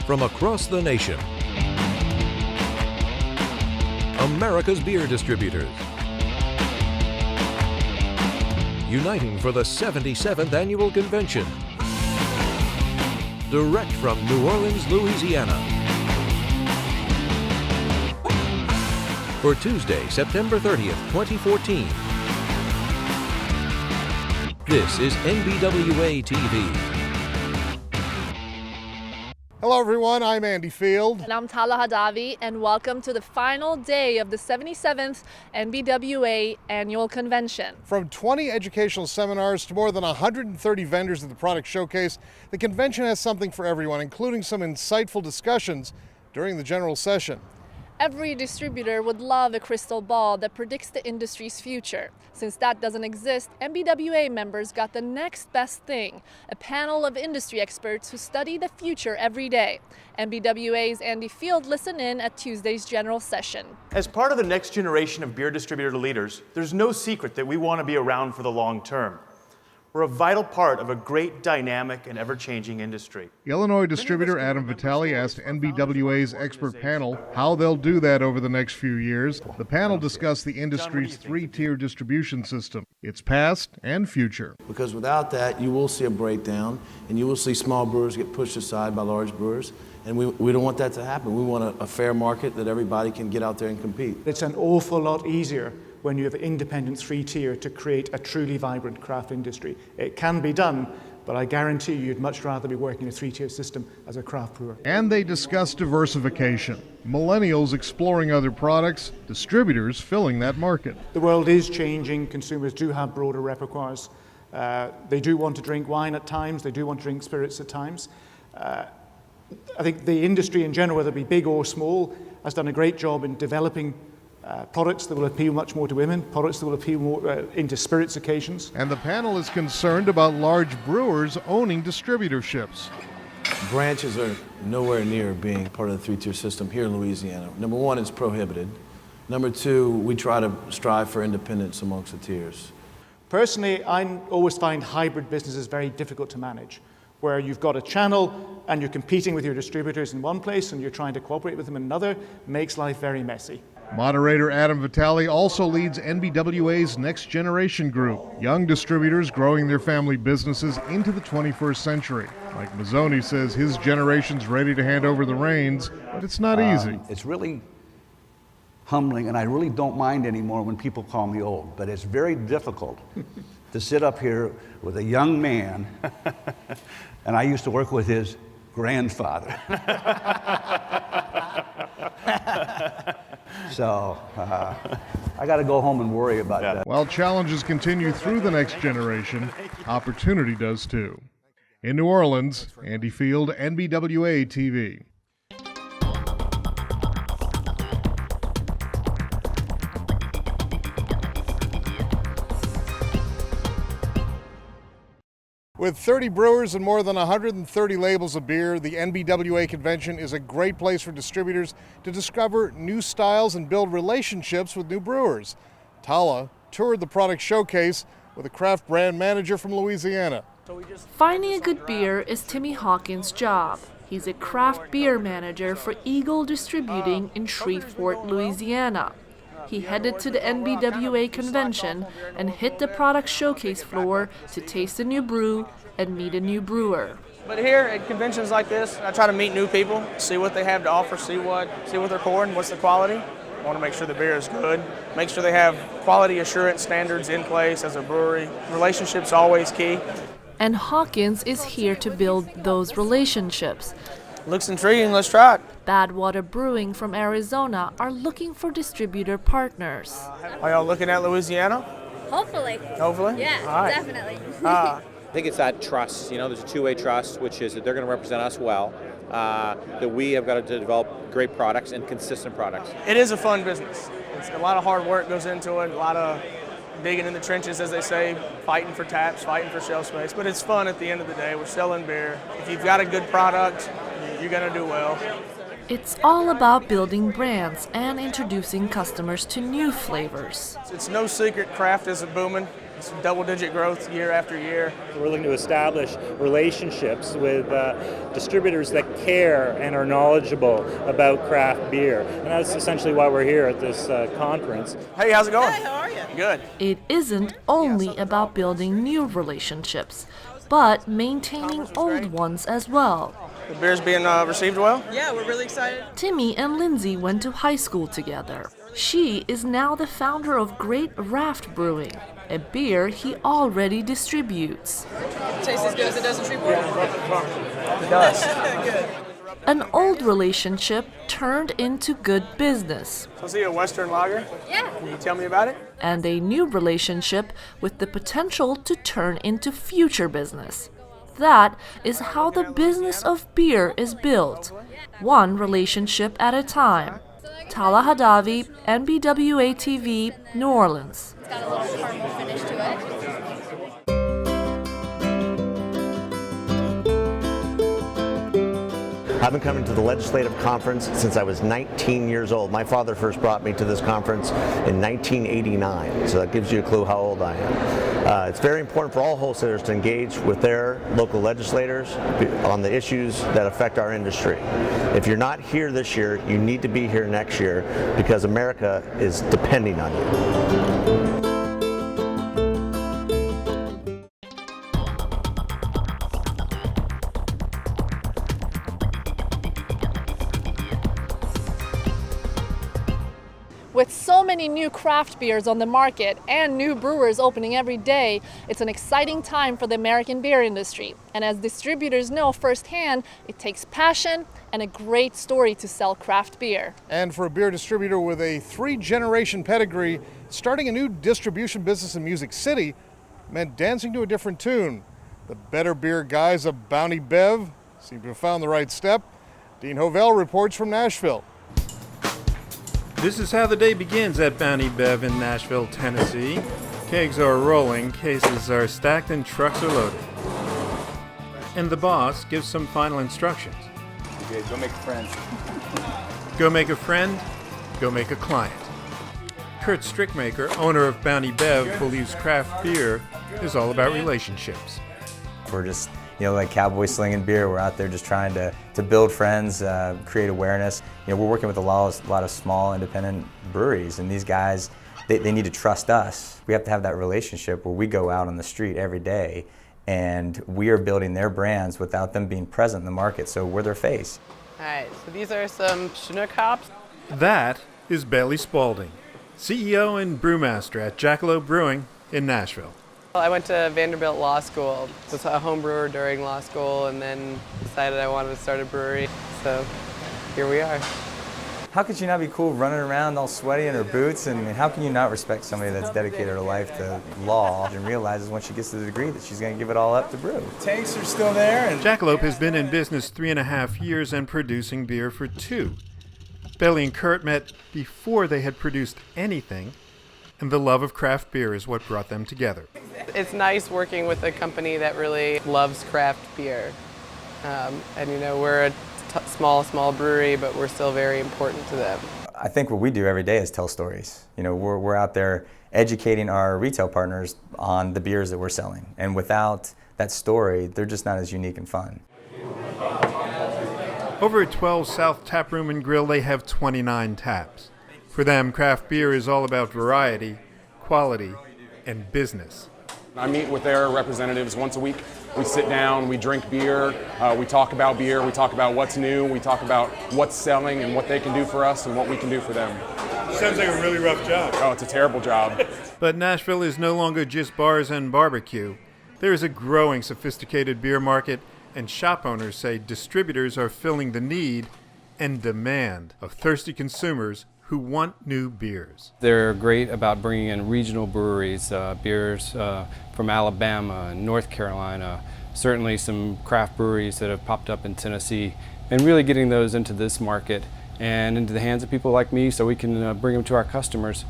from across the nation. America's beer distributors. Uniting for the 77th Annual Convention. Direct from New Orleans, Louisiana. For Tuesday, September 30th, 2014. This is NBWA-TV. Hello everyone, I'm Andy Field. And I'm Tala Hadavi, and welcome to the final day of the 77th NBWA Annual Convention. From 20 educational seminars to more than 130 vendors at the product showcase, the convention has something for everyone, including some insightful discussions during the general session. Every distributor would love a crystal ball that predicts the industry's future. Since that doesn't exist, NBWA members got the next best thing, a panel of industry experts who study the future every day. NBWA's Andy Field listened in at Tuesday's general session. As part of the next generation of beer distributor leaders, there's no secret that we want to be around for the long term. We're a vital part of a great, dynamic, and ever-changing industry. Illinois distributor Adam Vitale asked NBWA's expert panel how they'll do that over the next few years. The panel discussed the industry's three-tier distribution system, its past and future. Because without that, you will see a breakdown, and you will see small brewers get pushed aside by large brewers. And we don't want that to happen. We want a fair market that everybody can get out there and compete. It's an awful lot easier when you have an independent three-tier to create a truly vibrant craft industry. It can be done, but I guarantee you'd much rather be working a three-tier system as a craft brewer. And they discussed diversification, millennials exploring other products, distributors filling that market. The world is changing. Consumers do have broader repertoires. They do want to drink wine at times. They do want to drink spirits at times. I think the industry in general, whether it be big or small, has done a great job in developing products that will appeal much more to women, products that will appeal more into spirits occasions. And the panel is concerned about large brewers owning distributorships. Branches are nowhere near being part of the three-tier system here in Louisiana. Number one, it's prohibited. Number two, we try to strive for independence amongst the tiers. Personally, I always find hybrid businesses very difficult to manage, where you've got a channel and you're competing with your distributors in one place and you're trying to cooperate with them in another, makes life very messy. Moderator Adam Vitale also leads NBWA's Next Generation Group, young distributors growing their family businesses into the 21st century. Mike Mazzoni says his generation's ready to hand over the reins, but it's not easy. It's really humbling, and I really don't mind anymore when people call me old, but it's very difficult to sit up here with a young man, and I used to work with his grandfather. So I got to go home and worry about that. While challenges continue through the next generation, opportunity does too. In New Orleans, Andy Field, NBWA-TV. With 30 brewers and more than 130 labels of beer, the NBWA Convention is a great place for distributors to discover new styles and build relationships with new brewers. Tala toured the product showcase with a craft brand manager from Louisiana. Finding a good beer is Timmy Hawkins' job. He's a craft beer manager for Eagle Distributing in Shreveport, Louisiana. He headed to the NBWA Convention and hit the product showcase floor to taste a new brew and meet a new brewer. But here at conventions like this, I try to meet new people, see what they have to offer, see what they're pouring, what's the quality. I want to make sure the beer is good, make sure they have quality assurance standards in place as a brewery. Relationships always key. And Hawkins is here to build those relationships. Looks intriguing, let's try it. Badwater Brewing from Arizona are looking for distributor partners. Are y'all looking at Louisiana? Hopefully. Hopefully? Yeah, right. Definitely. I think it's that trust, there's a two-way trust, which is that they're going to represent us well, that we have got to develop great products and consistent products. It is a fun business. It's a lot of hard work goes into it, a lot of digging in the trenches, as they say, fighting for taps, fighting for shelf space, but it's fun at the end of the day. We're selling beer. If you've got a good product, you're going to do well. It's all about building brands and introducing customers to new flavors. It's no secret craft isn't booming. It's double-digit growth year after year. We're looking to establish relationships with distributors that care and are knowledgeable about craft beer. And that's essentially why we're here at this conference. Hey, how's it going? Hi, how are you? Good. It isn't only about building new relationships, but maintaining old ones as well. The beer's being received well? Yeah, we're really excited. Timmy and Lindsay went to high school together. She is now the founder of Great Raft Brewing, a beer he already distributes. Tastes as good as it does in Shreveport? It does. Good. An old relationship turned into good business, So is he a Western lager? Yeah. Can you tell me about it? and a new relationship with the potential to turn into future business. That is how the business of beer is built, one relationship at a time. Tala Hadavi, NBWA-TV, New Orleans. It's got a little caramel finish to it. I've been coming to the legislative conference since I was 19 years old. My father first brought me to this conference in 1989, so that gives you a clue how old I am. It's very important for all wholesalers to engage with their local legislators on the issues that affect our industry. If you're not here this year, you need to be here next year because America is depending on you. With so many new craft beers on the market and new brewers opening every day, it's an exciting time for the American beer industry. And as distributors know firsthand, it takes passion and a great story to sell craft beer. And for a beer distributor with a 3-generation pedigree, starting a new distribution business in Music City meant dancing to a different tune. The better beer guys of Bounty Bev seem to have found the right step. Dean Hovell reports from Nashville. This is how the day begins at Bounty Bev in Nashville, Tennessee. Kegs are rolling, cases are stacked, and trucks are loaded. And the boss gives some final instructions. Okay, go make a friend. Go make a friend, go make a client. Kurt Strickmaker, owner of Bounty Bev, believes craft beer is all about relationships. We're just, like cowboys slinging beer. We're out there just trying to build friends, create awareness. We're working with a lot of small independent breweries, and these guys, they need to trust us. We have to have that relationship where we go out on the street every day and we are building their brands without them being present in the market, so we're their face. All right, so these are some Chinook hops. That is Bailey Spaulding, CEO and brewmaster at Jackalope Brewing in Nashville. I went to Vanderbilt Law School. I was a home brewer during law school and then decided I wanted to start a brewery, so here we are. How could you not be cool running around all sweaty in her boots? And how can you not respect somebody that's dedicated her life to law and realizes when she gets to the degree that she's going to give it all up to brew? Tanks are still there. And Jackalope has been in business 3.5 years and producing beer for 2. Bailey and Kurt met before they had produced anything, and the love of craft beer is what brought them together. It's nice working with a company that really loves craft beer. We're a small brewery, but we're still very important to them. I think what we do every day is tell stories. We're out there educating our retail partners on the beers that we're selling. And without that story, they're just not as unique and fun. Over at 12 South Tap Room and Grill, they have 29 taps. For them, craft beer is all about variety, quality, and business. I meet with their representatives once a week. We sit down, we drink beer, we talk about beer, we talk about what's new, we talk about what's selling and what they can do for us and what we can do for them. Sounds like a really rough job. Oh, it's a terrible job. But Nashville is no longer just bars and barbecue. There is a growing sophisticated beer market, and shop owners say distributors are filling the need and demand of thirsty consumers who want new beers. They're great about bringing in regional breweries, beers from Alabama and North Carolina, certainly some craft breweries that have popped up in Tennessee, and really getting those into this market and into the hands of people like me so we can bring them to our customers.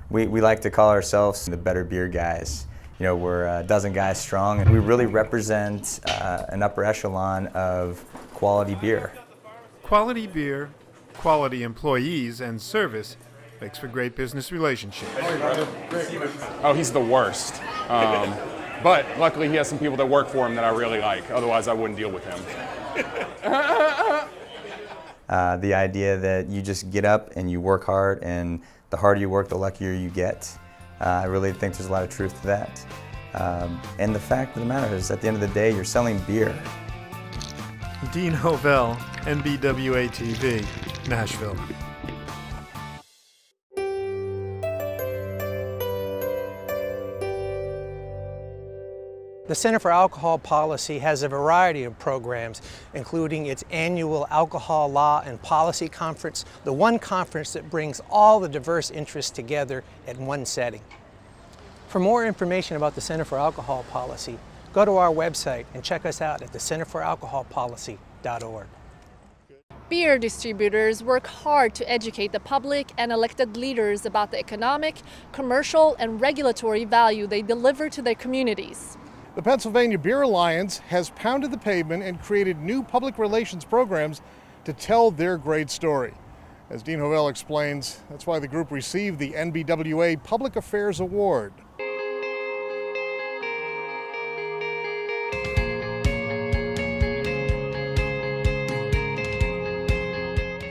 We like to call ourselves the better beer guys. We're a dozen guys strong, and we really represent an upper echelon of quality beer. Quality beer, quality employees, and service makes for great business relationships. Oh, he's the worst. But luckily he has some people that work for him that I really like. Otherwise I wouldn't deal with him. The idea that you just get up and you work hard, and the harder you work, the luckier you get. I really think there's a lot of truth to that. And the fact of the matter is, at the end of the day, you're selling beer. Dean Hovell, NBWA-TV, Nashville. The Center for Alcohol Policy has a variety of programs, including its annual Alcohol Law and Policy Conference, the one conference that brings all the diverse interests together at one setting. For more information about the Center for Alcohol Policy, go to our website and check us out at thecenterforalcoholpolicy.org. Beer distributors work hard to educate the public and elected leaders about the economic, commercial, and regulatory value they deliver to their communities. The Pennsylvania Beer Alliance has pounded the pavement and created new public relations programs to tell their great story. As Dean Hovell explains, that's why the group received the NBWA Public Affairs Award.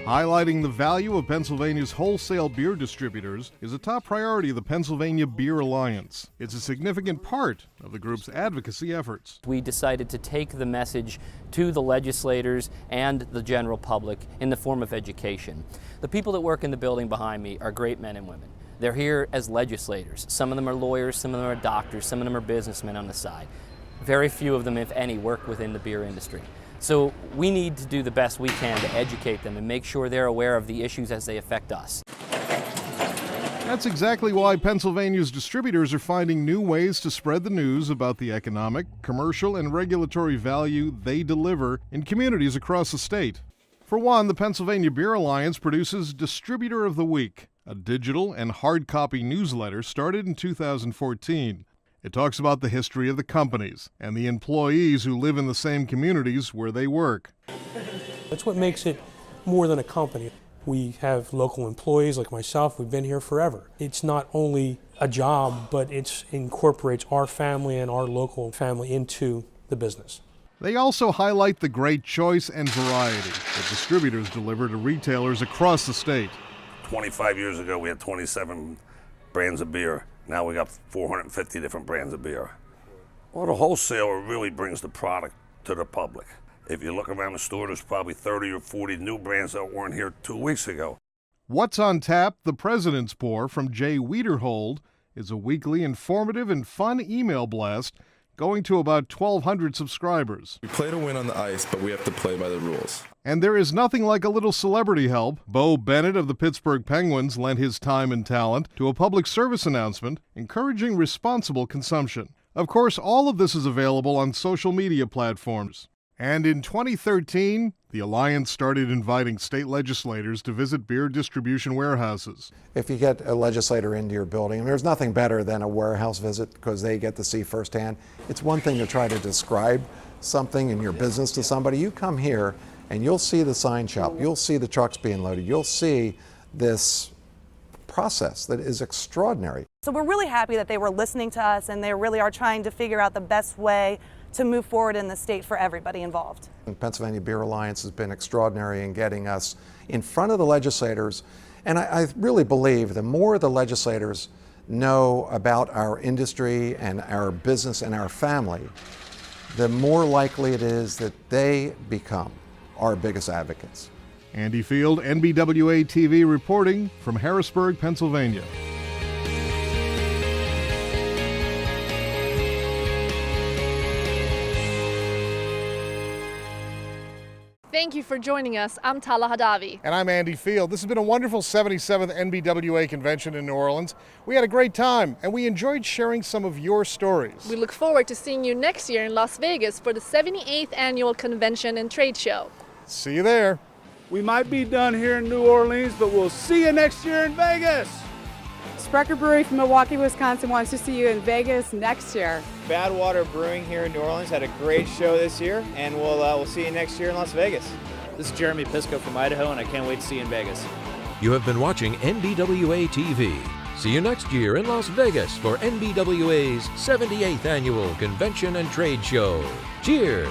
Highlighting the value of Pennsylvania's wholesale beer distributors is a top priority of the Pennsylvania Beer Alliance. It's a significant part of the group's advocacy efforts. We decided to take the message to the legislators and the general public in the form of education. The people that work in the building behind me are great men and women. They're here as legislators. Some of them are lawyers, some of them are doctors, some of them are businessmen on the side. Very few of them, if any, work within the beer industry. So we need to do the best we can to educate them and make sure they're aware of the issues as they affect us. That's exactly why Pennsylvania's distributors are finding new ways to spread the news about the economic, commercial, and regulatory value they deliver in communities across the state. For one, the Pennsylvania Beer Alliance produces Distributor of the Week, a digital and hard copy newsletter started in 2014. It talks about the history of the companies and the employees who live in the same communities where they work. That's what makes it more than a company. We have local employees like myself. We've been here forever. It's not only a job, but it incorporates our family and our local family into the business. They also highlight the great choice and variety that distributors deliver to retailers across the state. 25 years ago, we had 27 brands of beer. Now we got 450 different brands of beer. Well, the wholesaler really brings the product to the public. If you look around the store, there's probably 30 or 40 new brands that weren't here 2 weeks ago. What's on Tap, the President's Pour from Jay Wiederhold is a weekly informative and fun email blast going to about 1,200 subscribers. We play to win on the ice, but we have to play by the rules. And there is nothing like a little celebrity help. Bo Bennett of the Pittsburgh Penguins lent his time and talent to a public service announcement encouraging responsible consumption. Of course, all of this is available on social media platforms. And in 2013, the Alliance started inviting state legislators to visit beer distribution warehouses. If you get a legislator into your building, there's nothing better than a warehouse visit because they get to see firsthand. It's one thing to try to describe something in your business to somebody. You come here and you'll see the sign shop, you'll see the trucks being loaded, you'll see this process that is extraordinary. So we're really happy that they were listening to us and they really are trying to figure out the best way to move forward in the state for everybody involved. The Pennsylvania Beer Alliance has been extraordinary in getting us in front of the legislators, and I really believe the more the legislators know about our industry and our business and our family, the more likely it is that they become our biggest advocates. Andy Field, NBWA-TV reporting from Harrisburg, Pennsylvania. Thank you for joining us. I'm Tala Hadavi. And I'm Andy Field. This has been a wonderful 77th NBWA Convention in New Orleans. We had a great time, and we enjoyed sharing some of your stories. We look forward to seeing you next year in Las Vegas for the 78th Annual Convention and Trade Show. See you there. We might be done here in New Orleans, but we'll see you next year in Vegas. Sprecher Brewery from Milwaukee, Wisconsin wants to see you in Vegas next year. Badwater Brewing here in New Orleans had a great show this year, and we'll see you next year in Las Vegas. This is Jeremy Pisco from Idaho, and I can't wait to see you in Vegas. You have been watching NBWA-TV. See you next year in Las Vegas for NBWA's 78th Annual Convention and Trade Show. Cheers!